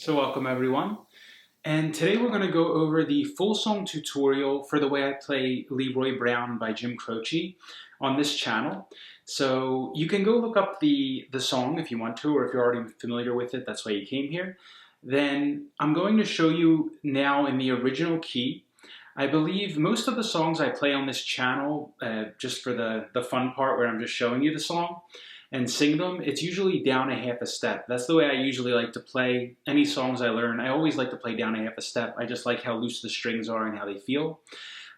So welcome everyone. And today we're going to go over the full song tutorial for the way I play Leroy Brown by Jim Croce on this channel. So you can go look up the song if you want to, or if you're already familiar with it, that's why you came here. Then I'm going to show you now in the original key. I believe most of the songs I play on this channel, just for the fun part where I'm just showing you the song and sing them, it's usually down a half a step. That's the way I usually like to play any songs I learn. I always like to play down a half a step. I just like how loose the strings are and how they feel.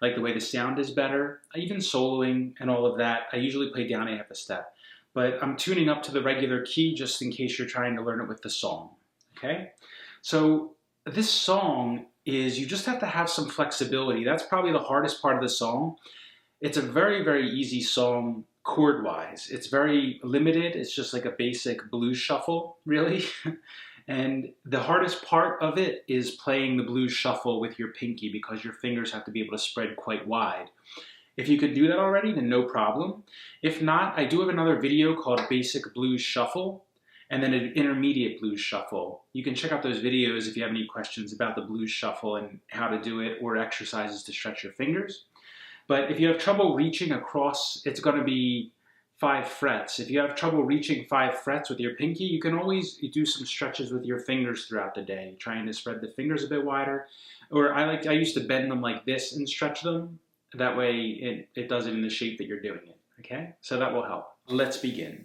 Like the way the sound is better. Even soloing and all of that, I usually play down a half a step. But I'm tuning up to the regular key just in case you're trying to learn it with the song. Okay? So this song is, you just have to have some flexibility. That's probably the hardest part of the song. It's a very, very easy song chord-wise. It's very limited. It's just like a basic blues shuffle, really. And the hardest part of it is playing the blues shuffle with your pinky because your fingers have to be able to spread quite wide. If you could do that already, then no problem. If not, I do have another video called Basic Blues Shuffle and then an Intermediate Blues Shuffle. You can check out those videos if you have any questions about the blues shuffle and how to do it or exercises to stretch your fingers. But if you have trouble reaching across, it's going to be 5 frets. If you have trouble reaching 5 frets with your pinky, you can always do some stretches with your fingers throughout the day, trying to spread the fingers a bit wider. Or I used to bend them like this and stretch them. That way it does it in the shape that you're doing it. Okay? So that will help. Let's begin.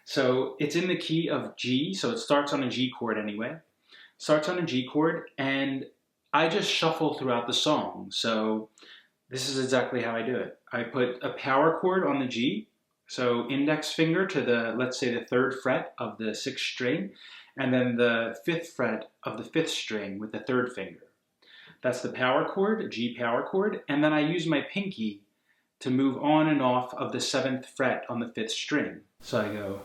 So it's in the key of G, so it starts on a G chord anyway. Starts on a G chord, and I just shuffle throughout the song. So this is exactly how I do it. I put a power chord on the G, so index finger to the, let's say, the 3rd fret of the 6th string, and then the 5th fret of the 5th string with the 3rd finger. That's the power chord, G power chord, and then I use my pinky to move on and off of the 7th fret on the 5th string. So I go.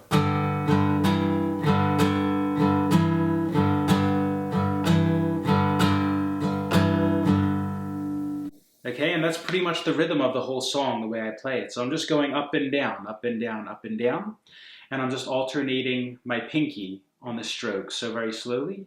Okay, and that's pretty much the rhythm of the whole song, the way I play it. So I'm just going up and down, up and down, up and down, and I'm just alternating my pinky on the strokes, so very slowly.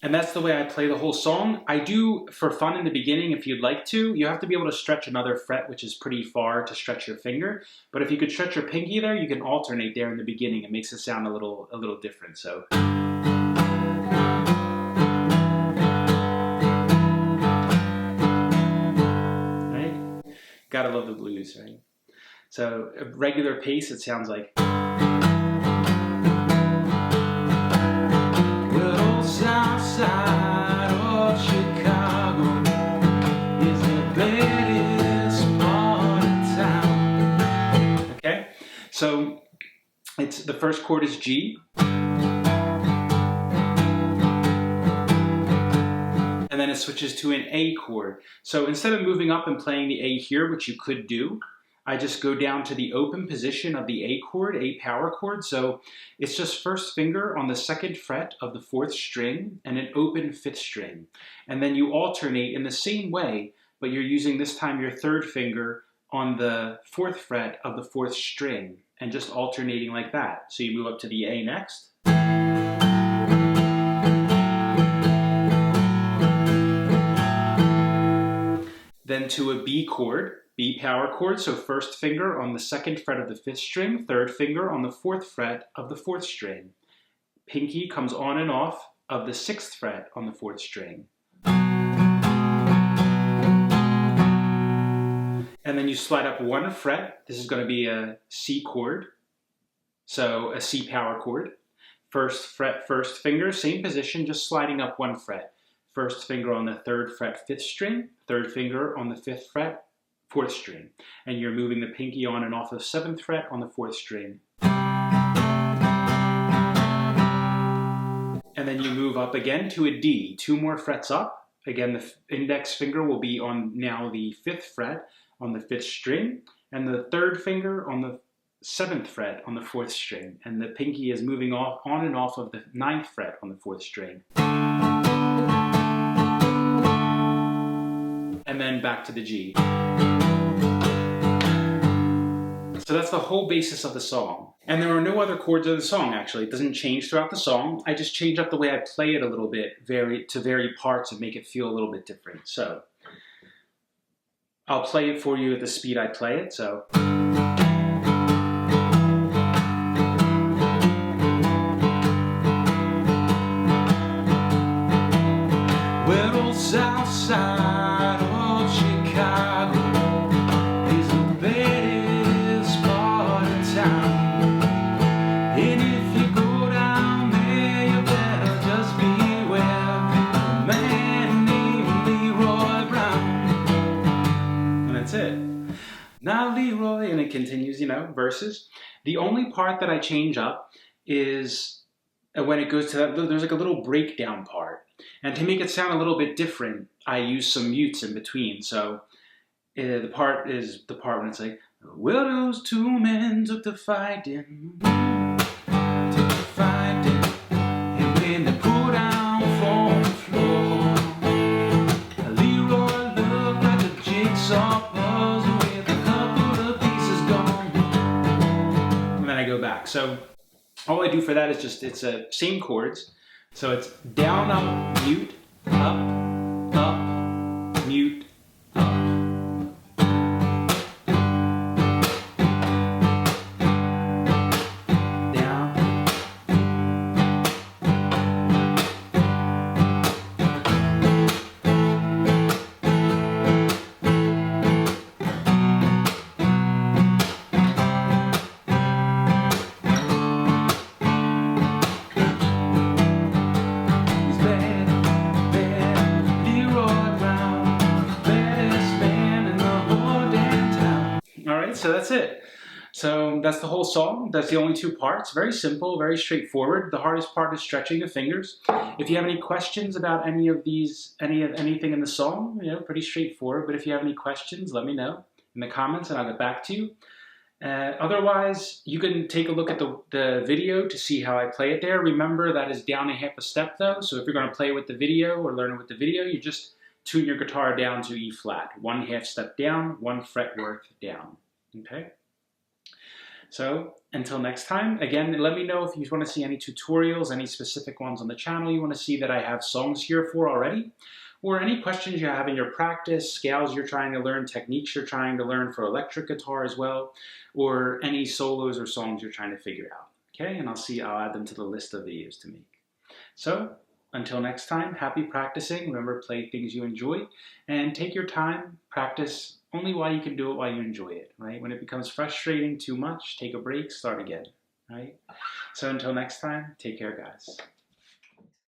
And that's the way I play the whole song. I do, for fun in the beginning, if you'd like to, you have to be able to stretch another fret, which is pretty far to stretch your finger. But if you could stretch your pinky there, you can alternate there in the beginning. It makes it sound a little different, so. Right? Gotta love the blues, right? So a regular pace, it sounds like. Side of Chicago is the greatest part of town. Okay, so it's the first chord is G, and then it switches to an A chord. So instead of moving up and playing the A here, which you could do, I just go down to the open position of the A chord, A power chord. So it's just first finger on the 2nd fret of the 4th string and an open 5th string. And then you alternate in the same way, but you're using this time your 3rd finger on the 4th fret of the 4th string and just alternating like that. So you move up to the A next. Then to a B chord. B power chord, so first finger on the 2nd fret of the 5th string, 3rd finger on the 4th fret of the 4th string. Pinky comes on and off of the 6th fret on the 4th string. And then you slide up 1 fret. This is going to be a C chord, so a C power chord. First fret, first finger, same position, just sliding up 1 fret. First finger on the 3rd fret, 5th string, 3rd finger on the 5th fret, 4th string, and you're moving the pinky on and off of 7th fret on the 4th string. And then you move up again to a D, 2 more frets up. Again, the index finger will be on now the 5th fret on the 5th string, and the 3rd finger on the 7th fret on the 4th string, and the pinky is moving off on and off of the 9th fret on the 4th string. And then back to the G. So that's the whole basis of the song. And there are no other chords of the song, actually. It doesn't change throughout the song. I just change up the way I play it a little bit to vary parts and make it feel a little bit different. So I'll play it for you at the speed I play it. So. Well, old south side of Chicago is the baddest part of town. And if you go down there, you better just beware a man named Leroy Brown. And that's it. Now Leroy, and it continues, you know, verses. The only part that I change up is when it goes to that, there's like a little breakdown part. And to make it sound a little bit different, I use some mutes in between. So the part is the part when it's like, well, those two men took to fighting, and when they pulled down from the floor, Leroy looked like a jigsaw puzzle with a couple of pieces gone. And then I go back. So all I do for that is just, it's same chords. So it's down, up, mute, up, mute, up. Down. So that's it. So that's the whole song. That's the only two parts. Very simple, very straightforward. The hardest part is stretching the fingers. If you have any questions about any of these, anything in the song, you know, pretty straightforward. But if you have any questions, let me know in the comments and I'll get back to you. Otherwise, you can take a look at the video to see how I play it there. Remember, that is down a half a step though. So if you're going to play with the video or learn it with the video, you just tune your guitar down to E flat. 1/2 step down, 1 fretwork down. Okay, so until next time, again, let me know if you want to see any tutorials, any specific ones on the channel you want to see that I have songs here for already, or any questions you have in your practice, scales you're trying to learn, techniques you're trying to learn for electric guitar as well, or any solos or songs you're trying to figure out. Okay, and I'll add them to the list of videos to make. So until next time, happy practicing. Remember, play things you enjoy and take your time, practice only while you can do it while you enjoy it, right? When it becomes frustrating too much, take a break, start again, right? So until next time, take care, guys.